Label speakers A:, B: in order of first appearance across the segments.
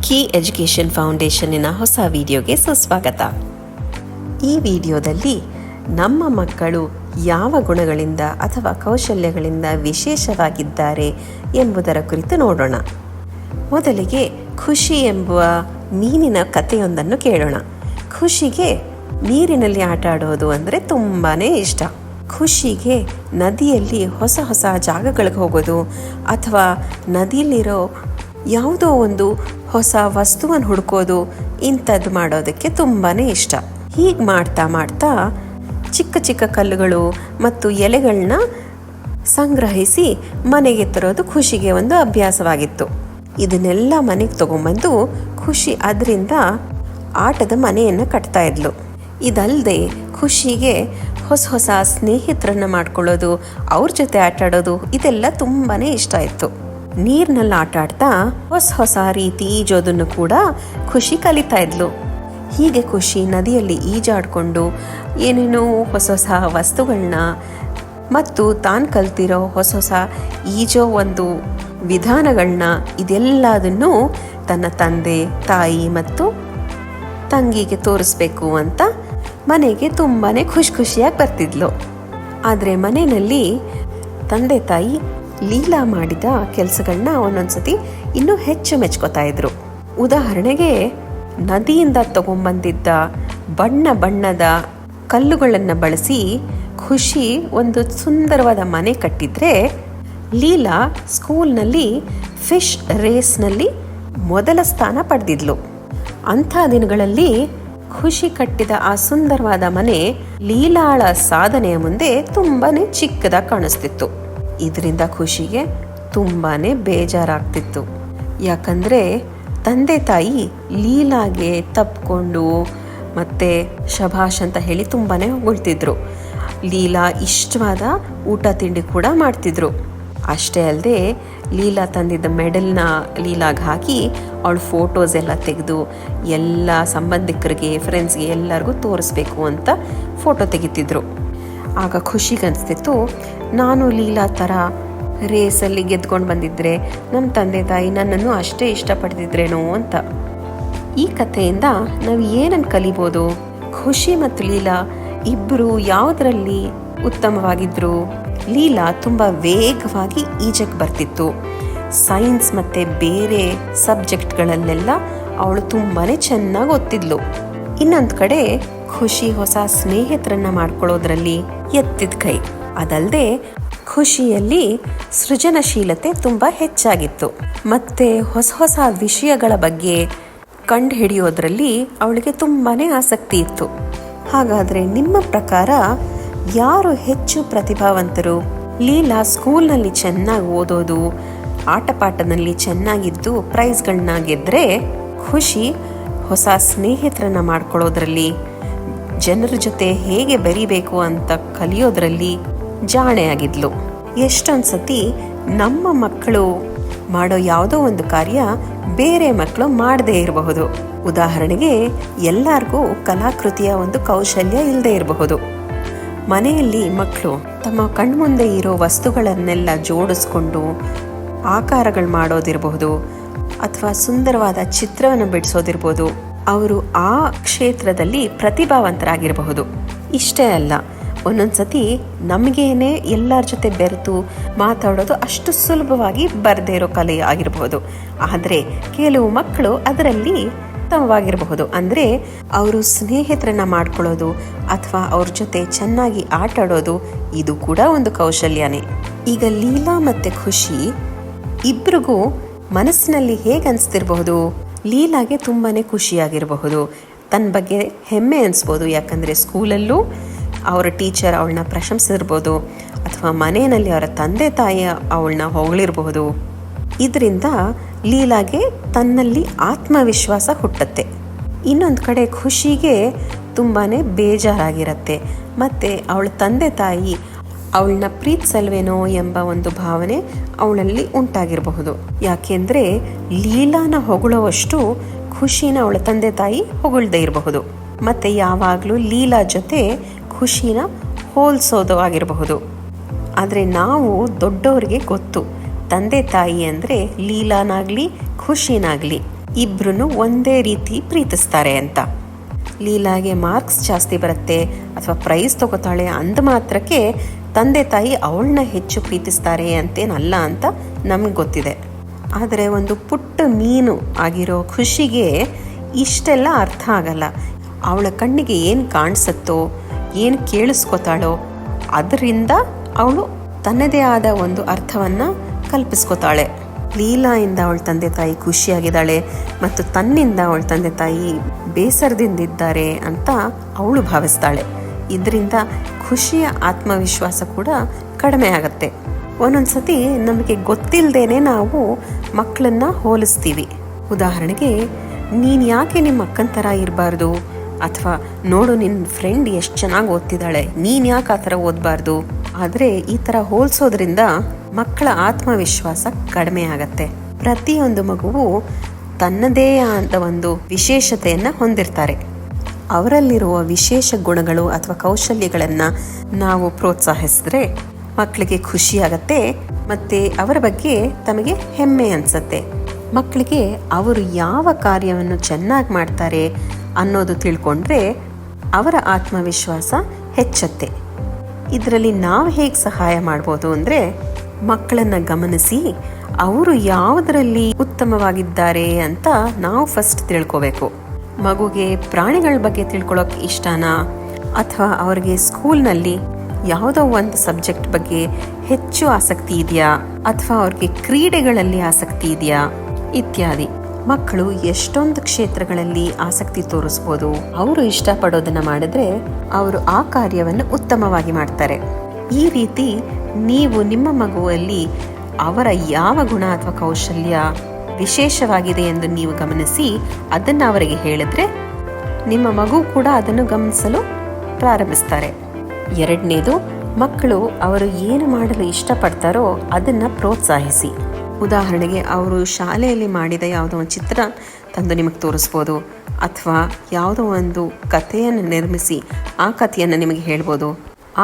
A: Key education ಫೌಂಡೇಶನ್ನಿನ ಹೊಸ ವಿಡಿಯೋಗೆ ಸುಸ್ವಾಗತ. ಈ ವಿಡಿಯೋದಲ್ಲಿ ನಮ್ಮ ಮಕ್ಕಳು ಯಾವ ಗುಣಗಳಿಂದ ಅಥವಾ ಕೌಶಲ್ಯಗಳಿಂದ ವಿಶೇಷವಾಗಿದ್ದಾರೆ ಎಂಬುದರ ಕುರಿತು ನೋಡೋಣ. ಮೊದಲಿಗೆ ಖುಷಿ ಎಂಬುವ ಮೀನಿನ ಕಥೆಯೊಂದನ್ನು ಕೇಳೋಣ. ಖುಷಿಗೆ ನೀರಿನಲ್ಲಿ ಆಟ ಆಡೋದು ಅಂದರೆ ತುಂಬಾ ಇಷ್ಟ. ಖುಷಿಗೆ ನದಿಯಲ್ಲಿ ಹೊಸ ಹೊಸ ಜಾಗಗಳಿಗೆ ಹೋಗೋದು ಅಥವಾ ನದಿಯಲ್ಲಿರೋ ಯಾವುದೋ ಒಂದು ಹೊಸ ವಸ್ತುವನ್ನು ಹುಡುಕೋದು ಇಂಥದ್ದು ಮಾಡೋದಕ್ಕೆ ತುಂಬಾ ಇಷ್ಟ. ಹೀಗೆ ಮಾಡ್ತಾ ಮಾಡ್ತಾ ಚಿಕ್ಕ ಚಿಕ್ಕ ಕಲ್ಲುಗಳು ಮತ್ತು ಎಲೆಗಳನ್ನ ಸಂಗ್ರಹಿಸಿ ಮನೆಗೆ ತರೋದು ಖುಷಿಗೆ ಒಂದು ಅಭ್ಯಾಸವಾಗಿತ್ತು. ಇದನ್ನೆಲ್ಲ ಮನೆಗೆ ತಗೊಂಬಂದು ಖುಷಿ ಅದರಿಂದ ಆಟದ ಮನೆಯನ್ನು ಕಟ್ತಾ ಇದ್ಲು. ಇದಲ್ಲದೆ ಖುಷಿಗೆ ಹೊಸ ಹೊಸ ಸ್ನೇಹಿತರನ್ನು ಮಾಡ್ಕೊಳ್ಳೋದು, ಅವ್ರ ಜೊತೆ ಆಟ ಆಡೋದು ಇದೆಲ್ಲ ತುಂಬಾ ಇಷ್ಟ ಇತ್ತು. ನೀರಿನಲ್ಲಿ ಆಟ ಆಡ್ತಾ ಹೊಸ ಹೊಸ ರೀತಿ ಈಜೋದನ್ನು ಕೂಡ ಖುಷಿ ಕಲಿತಾ ಇದ್ಲು. ಹೀಗೆ ಖುಷಿ ನದಿಯಲ್ಲಿ ಈಜಾಡಿಕೊಂಡು ಏನೇನೋ ಹೊಸ ಹೊಸ ವಸ್ತುಗಳನ್ನ ಮತ್ತು ತಾನು ಕಲ್ತಿರೋ ಹೊಸ ಹೊಸ ಈಜೋ ಒಂದು ವಿಧಾನಗಳನ್ನ ಇದೆಲ್ಲದನ್ನು ತನ್ನ ತಂದೆ, ತಾಯಿ ಮತ್ತು ತಂಗಿಗೆ ತೋರಿಸ್ಬೇಕು ಅಂತ ಮನೆಗೆ ತುಂಬಾ ಖುಷಿಯಾಗಿ ಬರ್ತಿದ್ಲು. ಆದರೆ ಮನೆಯಲ್ಲಿ ತಂದೆ ತಾಯಿ ಲೀಲಾ ಮಾಡಿದ ಕೆಲಸಗಳನ್ನ ಒಂದೊಂದ್ಸತಿ ಇನ್ನೂ ಹೆಚ್ಚು ಮೆಚ್ಕೋತಾ ಇದ್ರು. ಉದಾಹರಣೆಗೆ ನದಿಯಿಂದ ತಗೊಂಬಂದಿದ್ದ ಬಣ್ಣ ಬಣ್ಣದ ಕಲ್ಲುಗಳನ್ನು ಬಳಸಿ ಖುಷಿ ಒಂದು ಸುಂದರವಾದ ಮನೆ ಕಟ್ಟಿದ್ರೆ, ಲೀಲಾ ಸ್ಕೂಲ್ನಲ್ಲಿ ಫಿಶ್ ರೇಸ್ನಲ್ಲಿ ಮೊದಲ ಸ್ಥಾನ ಪಡೆದಿದ್ಲು. ಅಂಥ ದಿನಗಳಲ್ಲಿ ಖುಷಿ ಕಟ್ಟಿದ ಆ ಸುಂದರವಾದ ಮನೆ ಲೀಲಾಳ ಸಾಧನೆಯ ಮುಂದೆ ತುಂಬಾ ಚಿಕ್ಕದಾಗಿ ಕಾಣಿಸ್ತಿತ್ತು. ಇದರಿಂದ ಖುಷಿಗೆ ತುಂಬಾ ಬೇಜಾರಾಗ್ತಿತ್ತು. ಯಾಕಂದರೆ ತಂದೆ ತಾಯಿ ಲೀಲಾಗೆ ತಪ್ಪಿಕೊಂಡು ಮತ್ತೆ ಶಭಾಷ್ ಅಂತ ಹೇಳಿ ತುಂಬಾ ಹೊಗಳ್ತಿದ್ರು. ಲೀಲಾ ಇಷ್ಟವಾದ ಊಟ ತಿಂಡಿ ಕೂಡ ಮಾಡ್ತಿದ್ರು. ಅಷ್ಟೇ ಅಲ್ಲದೆ ಲೀಲಾ ತಂದಿದ್ದ ಮೆಡಲ್ನ ಲೀಲಾಗೆ ಹಾಕಿ ಅವಳ ಫೋಟೋಸ್ ಎಲ್ಲ ತೆಗೆದು ಎಲ್ಲ ಸಂಬಂಧಿಕರಿಗೆ, ಫ್ರೆಂಡ್ಸ್ಗೆ ಎಲ್ಲರಿಗೂ ತೋರಿಸ್ಬೇಕು ಅಂತ ಫೋಟೋ ತೆಗಿತಿದ್ರು. ಆಗ ಖುಷಿಗನ್ನಿಸ್ತಿತ್ತು, ನಾನು ಲೀಲಾ ಥರ ರೇಸಲ್ಲಿ ಗೆದ್ಕೊಂಡು ಬಂದಿದ್ರೆ ನಮ್ಮ ತಂದೆ ತಾಯಿ ನನ್ನನ್ನು ಅಷ್ಟೇ ಇಷ್ಟಪಡ್ತಿದ್ರೇನೋ ಅಂತ. ಈ ಕಥೆಯಿಂದ ನಾವು ಏನನ್ನು ಕಲಿಬೋದು? ಖುಷಿ ಮತ್ತು ಲೀಲಾ ಇಬ್ಬರು ಯಾವುದರಲ್ಲಿ ಉತ್ತಮವಾಗಿದ್ದರು? ಲೀಲಾ ತುಂಬ ವೇಗವಾಗಿ ಈಜಕ್ಕೆ ಬರ್ತಿತ್ತು. ಸೈನ್ಸ್ ಮತ್ತು ಬೇರೆ ಸಬ್ಜೆಕ್ಟ್ಗಳಲ್ಲೆಲ್ಲ ಅವಳು ತುಂಬಾ ಚೆನ್ನಾಗಿ ಓದ್ತಿದ್ಲು. ಇನ್ನೊಂದು ಕಡೆ ಖುಷಿ ಹೊಸ ಸ್ನೇಹಿತರನ್ನ ಮಾಡ್ಕೊಳ್ಳೋದ್ರಲ್ಲಿ ಎತ್ತಿದ ಕೈ. ಅದಲ್ಲದೆ ಖುಷಿಯಲ್ಲಿ ಸೃಜನಶೀಲತೆ ತುಂಬ ಹೆಚ್ಚಾಗಿತ್ತು. ಮತ್ತೆ ಹೊಸ ಹೊಸ ವಿಷಯಗಳ ಬಗ್ಗೆ ಕಂಡು ಹಿಡಿಯೋದ್ರಲ್ಲಿ ಅವಳಿಗೆ ತುಂಬಾ ಆಸಕ್ತಿ ಇತ್ತು. ಹಾಗಾದರೆ ನಿಮ್ಮ ಪ್ರಕಾರ ಯಾರು ಹೆಚ್ಚು ಪ್ರತಿಭಾವಂತರು? ಲೀಲಾ ಸ್ಕೂಲ್ನಲ್ಲಿ ಚೆನ್ನಾಗಿ ಓದೋದು, ಆಟ ಪಾಠದಲ್ಲಿ ಚೆನ್ನಾಗಿದ್ದು ಪ್ರೈಸ್ಗಳನ್ನ ಗೆದ್ದರೆ, ಖುಷಿ ಹೊಸ ಸ್ನೇಹಿತರನ್ನ ಮಾಡ್ಕೊಳ್ಳೋದ್ರಲ್ಲಿ, ಜನರ ಜೊತೆ ಹೇಗೆ ಬೆರಿಬೇಕು ಅಂತ ಕಲಿಯೋದ್ರಲ್ಲಿ ಜಾಣೆಯಾಗಿದ್ಲು. ಎಷ್ಟೊಂದು ಸತಿ ನಮ್ಮ ಮಕ್ಕಳು ಮಾಡೋ ಯಾವುದೋ ಒಂದು ಕಾರ್ಯ ಬೇರೆ ಮಕ್ಕಳು ಮಾಡದೇ ಇರಬಹುದು. ಉದಾಹರಣೆಗೆ ಎಲ್ಲರಿಗೂ ಕಲಾಕೃತಿಯ ಒಂದು ಕೌಶಲ್ಯ ಇಲ್ಲದೆ ಇರಬಹುದು. ಮನೆಯಲ್ಲಿ ಮಕ್ಕಳು ತಮ್ಮ ಕಣ್ಮುಂದೆ ಇರೋ ವಸ್ತುಗಳನ್ನೆಲ್ಲ ಜೋಡಿಸ್ಕೊಂಡು ಆಕಾರಗಳು ಮಾಡೋದಿರಬಹುದು ಅಥವಾ ಸುಂದರವಾದ ಚಿತ್ರವನ್ನು ಬಿಡಿಸೋದಿರ್ಬೋದು. ಅವರು ಆ ಕ್ಷೇತ್ರದಲ್ಲಿ ಪ್ರತಿಭಾವಂತರಾಗಿರಬಹುದು. ಇಷ್ಟೇ ಅಲ್ಲ, ಒಂದೊಂದ್ಸತಿ ನಮಗೇನೆ ಎಲ್ಲರ ಜೊತೆ ಬೆರೆತು ಮಾತಾಡೋದು ಅಷ್ಟು ಸುಲಭವಾಗಿ ಬರದೇ ಇರೋ ಕಲೆ ಆಗಿರಬಹುದು. ಆದರೆ ಕೆಲವು ಮಕ್ಕಳು ಅದರಲ್ಲಿ ಉತ್ತಮವಾಗಿರಬಹುದು. ಅಂದರೆ ಅವರು ಸ್ನೇಹಿತರನ್ನ ಮಾಡ್ಕೊಳ್ಳೋದು ಅಥವಾ ಅವ್ರ ಜೊತೆ ಚೆನ್ನಾಗಿ ಆಟ ಆಡೋದು ಇದು ಕೂಡ ಒಂದು ಕೌಶಲ್ಯನೇ. ಈಗ ಲೀಲಾ ಮತ್ತು ಖುಷಿ ಇಬ್ರಿಗೂ ಮನಸ್ಸಿನಲ್ಲಿ ಹೇಗೆ ಅನಿಸ್ತಿರಬಹುದು? ಲೀಲಾಗೆ ತುಂಬಾ ಖುಷಿಯಾಗಿರಬಹುದು, ತನ್ನ ಬಗ್ಗೆ ಹೆಮ್ಮೆ ಅನಿಸ್ಬೋದು. ಯಾಕಂದರೆ ಸ್ಕೂಲಲ್ಲೂ ಅವರ ಟೀಚರ್ ಅವಳನ್ನ ಪ್ರಶಂಸಿರ್ಬೋದು ಅಥವಾ ಮನೆಯಲ್ಲಿ ಅವರ ತಂದೆ ತಾಯಿ ಅವಳನ್ನ ಹೊಗಳಿರಬಹುದು. ಇದರಿಂದ ಲೀಲಾಗೆ ತನ್ನಲ್ಲಿ ಆತ್ಮವಿಶ್ವಾಸ ಹುಟ್ಟುತ್ತೆ. ಇನ್ನೊಂದು ಕಡೆ ಖುಷಿಗೆ ತುಂಬಾ ಬೇಜಾರಾಗಿರುತ್ತೆ ಮತ್ತು ಅವಳ ತಂದೆ ತಾಯಿ ಅವಳನ್ನ ಪ್ರೀತಿಸಲ್ವೇನೋ ಎಂಬ ಒಂದು ಭಾವನೆ ಅವಳಲ್ಲಿ ಉಂಟಾಗಿರಬಹುದು. ಯಾಕೆಂದರೆ ಲೀಲಾನ ಹೊಗಳೋವಷ್ಟು ಖುಷಿನ ಅವಳ ತಂದೆ ತಾಯಿ ಹೊಗಳ್ದೇ ಇರಬಹುದು. ಮತ್ತು ಯಾವಾಗಲೂ ಲೀಲಾ ಜೊತೆ ಖುಷಿನ ಹೋಲಿಸೋದು ಆಗಿರಬಹುದು. ಆದರೆ ನಾವು ದೊಡ್ಡವ್ರಿಗೆ ಗೊತ್ತು, ತಂದೆ ತಾಯಿ ಅಂದರೆ ಲೀಲಾನಾಗಲಿ ಖುಷಿನಾಗಲಿ ಇಬ್ರು ಒಂದೇ ರೀತಿ ಪ್ರೀತಿಸ್ತಾರೆ ಅಂತ. ಲೀಲಾಗೆ ಮಾರ್ಕ್ಸ್ ಜಾಸ್ತಿ ಬರುತ್ತೆ ಅಥವಾ ಪ್ರೈಸ್ ತಗೋತಾಳೆ ಅಂದ ಮಾತ್ರಕ್ಕೆ ತಂದೆ ತಾಯಿ ಅವಳನ್ನ ಹೆಚ್ಚು ಪ್ರೀತಿಸ್ತಾರೆ ಅಂತೇನಲ್ಲ ಅಂತ ನಮ್ಗೆ ಗೊತ್ತಿದೆ. ಆದರೆ ಒಂದು ಪುಟ್ಟ ಮೀನು ಆಗಿರೋ ಖುಷಿಗೆ ಇಷ್ಟೆಲ್ಲ ಅರ್ಥ ಆಗಲ್ಲ. ಅವಳ ಕಣ್ಣಿಗೆ ಏನು ಕಾಣಿಸುತ್ತೋ, ಏನು ಕೇಳಿಸ್ಕೊತಾಳೋ ಅದರಿಂದ ಅವಳು ತನ್ನದೇ ಆದ ಒಂದು ಅರ್ಥವನ್ನು ಕಲ್ಪಿಸ್ಕೊತಾಳೆ. ಲೀಲಾಯಿಂದ ಅವಳ ತಂದೆ ತಾಯಿ ಖುಷಿಯಾಗಿದ್ದಾಳೆ ಮತ್ತು ತನ್ನಿಂದ ಅವಳ ತಂದೆ ತಾಯಿ ಬೇಸರದಿಂದಿದ್ದಾರೆ ಅಂತ ಅವಳು ಭಾವಿಸ್ತಾಳೆ. ಇದರಿಂದ ಖುಷಿಯ ಆತ್ಮವಿಶ್ವಾಸ ಕೂಡ ಕಡಿಮೆ ಆಗತ್ತೆ. ಒಂದೊಂದ್ಸತಿ ನಮಗೆ ಗೊತ್ತಿಲ್ಲದೇನೆ ನಾವು ಮಕ್ಕಳನ್ನ ಹೋಲಿಸ್ತೀವಿ. ಉದಾಹರಣೆಗೆ, ನೀನು ಯಾಕೆ ನಿಮ್ಮ ಅಕ್ಕನ ಥರ ಇರಬಾರ್ದು, ಅಥವಾ ನೋಡು ನಿನ್ನ ಫ್ರೆಂಡ್ ಎಷ್ಟು ಚೆನ್ನಾಗಿ ಓದ್ತಿದ್ದಾಳೆ, ನೀನು ಯಾಕೆ ಆ ಥರ ಓದಬಾರ್ದು. ಆದರೆ ಈ ಥರ ಹೋಲಿಸೋದ್ರಿಂದ ಮಕ್ಕಳ ಆತ್ಮವಿಶ್ವಾಸ ಕಡಿಮೆ ಆಗತ್ತೆ. ಪ್ರತಿಯೊಂದು ಮಗುವು ತನ್ನದೇ ಆದ ಒಂದು ವಿಶೇಷತೆಯನ್ನು ಹೊಂದಿರ್ತಾರೆ. ಅವರಲ್ಲಿರುವ ವಿಶೇಷ ಗುಣಗಳು ಅಥವಾ ಕೌಶಲ್ಯಗಳನ್ನು ನಾವು ಪ್ರೋತ್ಸಾಹಿಸಿದ್ರೆ ಮಕ್ಕಳಿಗೆ ಖುಷಿಯಾಗತ್ತೆ ಮತ್ತು ಅವರ ಬಗ್ಗೆ ತಮಗೆ ಹೆಮ್ಮೆ ಅನಿಸುತ್ತೆ. ಮಕ್ಕಳಿಗೆ ಅವರು ಯಾವ ಕಾರ್ಯವನ್ನು ಚೆನ್ನಾಗಿ ಮಾಡ್ತಾರೆ ಅನ್ನೋದು ತಿಳ್ಕೊಂಡ್ರೆ ಅವರ ಆತ್ಮವಿಶ್ವಾಸ ಹೆಚ್ಚುತ್ತೆ. ಇದರಲ್ಲಿ ನಾವು ಹೇಗೆ ಸಹಾಯ ಮಾಡ್ಬೋದು ಅಂದರೆ, ಮಕ್ಕಳನ್ನು ಗಮನಿಸಿ ಅವರು ಯಾವುದರಲ್ಲಿ ಉತ್ತಮವಾಗಿದ್ದಾರೆ ಅಂತ ನಾವು ಫಸ್ಟ್ ತಿಳ್ಕೋಬೇಕು. ಮಗುಗೆ ಪ್ರಾಣಿಗಳ ಬಗ್ಗೆ ತಿಳ್ಕೊಳ್ಳೋಕೆ ಇಷ್ಟನಾ, ಅಥವಾ ಅವರಿಗೆ ಸ್ಕೂಲ್ನಲ್ಲಿ ಯಾವುದೋ ಒಂದು ಸಬ್ಜೆಕ್ಟ್ ಬಗ್ಗೆ ಹೆಚ್ಚು ಆಸಕ್ತಿ ಇದೆಯಾ, ಅಥವಾ ಅವ್ರಿಗೆ ಕ್ರೀಡೆಗಳಲ್ಲಿ ಆಸಕ್ತಿ ಇದೆಯಾ ಇತ್ಯಾದಿ. ಮಕ್ಕಳು ಎಷ್ಟೊಂದು ಕ್ಷೇತ್ರಗಳಲ್ಲಿ ಆಸಕ್ತಿ ತೋರಿಸ್ಬೋದು. ಅವರು ಇಷ್ಟಪಡೋದನ್ನ ಮಾಡಿದ್ರೆ ಅವರು ಆ ಕಾರ್ಯವನ್ನು ಉತ್ತಮವಾಗಿ ಮಾಡ್ತಾರೆ. ಈ ರೀತಿ ನೀವು ನಿಮ್ಮ ಮಗುವಲ್ಲಿ ಅವರ ಯಾವ ಗುಣ ಅಥವಾ ಕೌಶಲ್ಯ ವಿಶೇಷವಾಗಿದೆ ಎಂದು ನೀವು ಗಮನಿಸಿ ಅದನ್ನು ಅವರಿಗೆ ಹೇಳಿದ್ರೆ ನಿಮ್ಮ ಮಗು ಕೂಡ ಅದನ್ನು ಗಮನಿಸಲು ಪ್ರಾರಂಭಿಸ್ತಾರೆ. ಎರಡನೇದು, ಮಕ್ಕಳು ಅವರು ಏನು ಮಾಡಲು ಇಷ್ಟಪಡ್ತಾರೋ ಅದನ್ನು ಪ್ರೋತ್ಸಾಹಿಸಿ. ಉದಾಹರಣೆಗೆ, ಅವರು ಶಾಲೆಯಲ್ಲಿ ಮಾಡಿದ ಯಾವುದೋ ಒಂದು ಚಿತ್ರ ತಂದು ನಿಮಗೆ ತೋರಿಸ್ಬೋದು, ಅಥವಾ ಯಾವುದೋ ಒಂದು ಕಥೆಯನ್ನು ನಿರ್ಮಿಸಿ ಆ ಕಥೆಯನ್ನು ನಿಮಗೆ ಹೇಳ್ಬೋದು.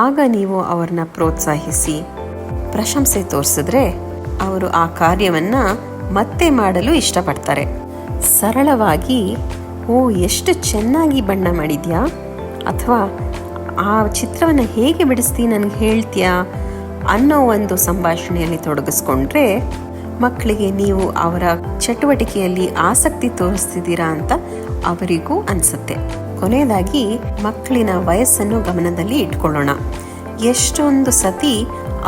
A: ಆಗ ನೀವು ಅವ್ರನ್ನ ಪ್ರೋತ್ಸಾಹಿಸಿ ಪ್ರಶಂಸೆ ತೋರಿಸಿದ್ರೆ ಅವರು ಆ ಕಾರ್ಯವನ್ನು ಮತ್ತೆ ಮಾಡಲು ಇಷ್ಟಪಡ್ತಾರೆ. ಸರಳವಾಗಿ, ಓ ಎಷ್ಟು ಚೆನ್ನಾಗಿ ಬಣ್ಣ ಮಾಡಿದ್ಯಾ, ಅಥವಾ ಆ ಚಿತ್ರವನ್ನು ಹೇಗೆ ಬಿಡಿಸ್ತೀ ನನಗೆ ಹೇಳ್ತೀಯಾ ಅನ್ನೋ ಒಂದು ಸಂಭಾಷಣೆಯಲ್ಲಿ ತೊಡಗಿಸ್ಕೊಂಡ್ರೆ ಮಕ್ಕಳಿಗೆ ನೀವು ಅವರ ಚಟುವಟಿಕೆಯಲ್ಲಿ ಆಸಕ್ತಿ ತೋರಿಸ್ತಿದ್ದೀರಾ ಅಂತ ಅವರಿಗೂ ಅನಿಸುತ್ತೆ. ಕೊನೆಯದಾಗಿ, ಮಕ್ಕಳಿನ ವಯಸ್ಸನ್ನು ಗಮನದಲ್ಲಿ ಇಟ್ಕೊಳ್ಳೋಣ. ಎಷ್ಟೊಂದು ಸತಿ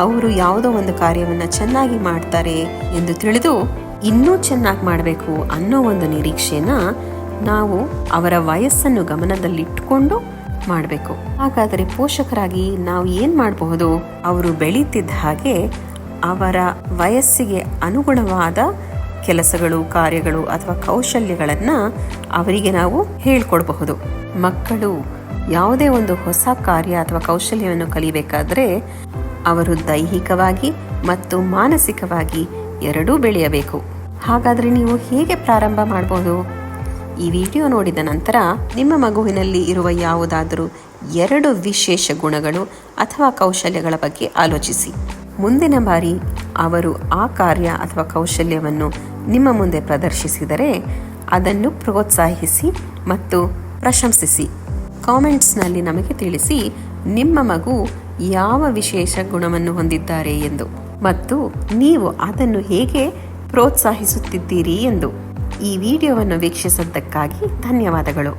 A: ಅವರು ಯಾವುದೋ ಒಂದು ಕಾರ್ಯವನ್ನು ಚೆನ್ನಾಗಿ ಮಾಡ್ತಾರೆ ಎಂದು ತಿಳಿದು ಇನ್ನೂ ಚೆನ್ನಾಗಿ ಮಾಡಬೇಕು ಅನ್ನೋ ಒಂದು ನಿರೀಕ್ಷೆನ ನಾವು ಅವರ ವಯಸ್ಸನ್ನು ಗಮನದಲ್ಲಿಟ್ಕೊಂಡು ಮಾಡಬೇಕು. ಹಾಗಾದರೆ ಪೋಷಕರಾಗಿ ನಾವು ಏನು ಮಾಡಬಹುದು? ಅವರು ಬೆಳೀತಿದ್ದ ಹಾಗೆ ಅವರ ವಯಸ್ಸಿಗೆ ಅನುಗುಣವಾದ ಕೆಲಸಗಳು, ಕಾರ್ಯಗಳು ಅಥವಾ ಕೌಶಲ್ಯಗಳನ್ನು ಅವರಿಗೆ ನಾವು ಹೇಳ್ಕೊಡ್ಬಹುದು. ಮಕ್ಕಳು ಯಾವುದೇ ಒಂದು ಹೊಸ ಕಾರ್ಯ ಅಥವಾ ಕೌಶಲ್ಯವನ್ನು ಕಲಿಬೇಕಾದ್ರೆ ಅವರು ದೈಹಿಕವಾಗಿ ಮತ್ತು ಮಾನಸಿಕವಾಗಿ ಎರಡೂ ಬೆಳೆಯಬೇಕು. ಹಾಗಾದರೆ ನೀವು ಹೇಗೆ ಪ್ರಾರಂಭ ಮಾಡಬಹುದು? ಈ ವಿಡಿಯೋ ನೋಡಿದ ನಂತರ ನಿಮ್ಮ ಮಗುವಿನಲ್ಲಿ ಇರುವ ಯಾವುದಾದರೂ 2 ವಿಶೇಷ ಗುಣಗಳು ಅಥವಾ ಕೌಶಲ್ಯಗಳ ಬಗ್ಗೆ ಆಲೋಚಿಸಿ. ಮುಂದಿನ ಬಾರಿ ಅವರು ಆ ಕಾರ್ಯ ಅಥವಾ ಕೌಶಲ್ಯವನ್ನು ನಿಮ್ಮ ಮುಂದೆ ಪ್ರದರ್ಶಿಸಿದರೆ ಅದನ್ನು ಪ್ರೋತ್ಸಾಹಿಸಿ ಮತ್ತು ಪ್ರಶಂಸಿಸಿ. ಕಾಮೆಂಟ್ಸ್ನಲ್ಲಿ ನಮಗೆ ತಿಳಿಸಿ ನಿಮ್ಮ ಮಗು ಯಾವ ವಿಶೇಷ ಗುಣವನ್ನು ಹೊಂದಿದ್ದಾರೆ ಎಂದು, ಮತ್ತು ನೀವು ಅದನ್ನು ಹೇಗೆ ಪ್ರೋತ್ಸಾಹಿಸುತ್ತಿದ್ದೀರಿ ಎಂದು. ಈ ವಿಡಿಯೋವನ್ನು ವೀಕ್ಷಿಸಿದ್ದಕ್ಕಾಗಿ ಧನ್ಯವಾದಗಳು.